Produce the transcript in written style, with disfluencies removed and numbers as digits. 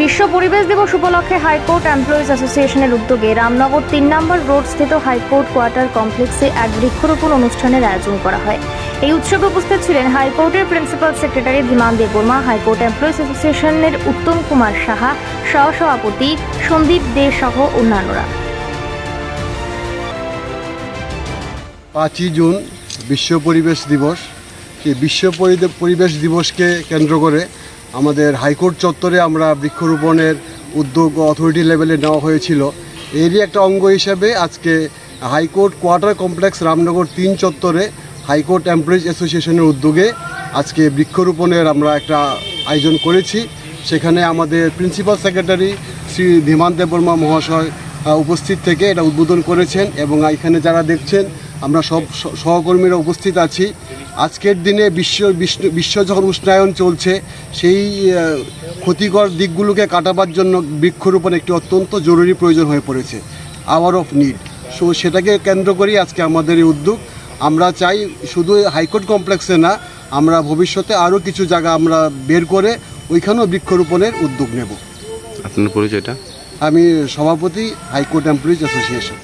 বিশ্ব পরিবেশ দিবস উপলক্ষে হাইকোর্ট এমপ্লয়িজ অ্যাসোসিয়েশনের উদ্যোগে রামনগর 3 নম্বর রোড স্থিত হাইকোর্ট কোয়ার্টার কমপ্লেক্সে এক বৃক্ষরোপণ অনুষ্ঠানের আয়োজন করা হয়। এই উৎসবে উপস্থিত ছিলেন হাইকোর্টের প্রিন্সিপাল সেক্রেটারি ধীমান দেববর্মা, হাইকোর্ট এমপ্লয়িজ অ্যাসোসিয়েশনের উত্তম কুমার সাহা, সহসভাপতি সন্দীপ দে সহ অন্যান্যরা। 5ই জুন বিশ্ব পরিবেশ দিবস। সেই বিশ্ব পরিবেশ দিবসকে কেন্দ্র করে আমাদের হাইকোর্ট চত্বরে আমরা বৃক্ষরোপণের উদ্যোগ অথরিটি লেভেলে নেওয়া হয়েছিল। এরই একটা অঙ্গ হিসেবে আজকে হাইকোর্ট কোয়ার্টার কমপ্লেক্স রামনগর 3 চত্বরে হাইকোর্ট এমপ্লয়িজ অ্যাসোসিয়েশনের উদ্যোগে আজকে বৃক্ষরোপণের আমরা একটা আয়োজন করেছি। সেখানে আমাদের প্রিন্সিপাল সেক্রেটারি শ্রী ধীমান দেববর্মা মহাশয় উপস্থিত থেকে এটা উদ্বোধন করেছেন এবং এখানে যারা দেখছেন আমরা সব সহকর্মীরা উপস্থিত আছি। আজকের দিনে বিশ্ব যখন উষ্ণায়ন চলছে, সেই ক্ষতিকর দিকগুলোকে কাটাবার জন্য বৃক্ষরোপণ একটি অত্যন্ত জরুরি প্রয়োজন হয়ে পড়েছে, আওয়ার অফ নিড। সো সেটাকে কেন্দ্র করেই আজকে আমাদের এই উদ্যোগ। আমরা চাই শুধু হাইকোর্ট কমপ্লেক্সে না, আমরা ভবিষ্যতে আরও কিছু জায়গা আমরা বের করে ওইখানেও বৃক্ষরোপণের উদ্যোগ নেব। আপনার পরিচয়টা? আমি সভাপতি হাইকোর্ট এমপ্লয়িজ অ্যাসোসিয়েশন।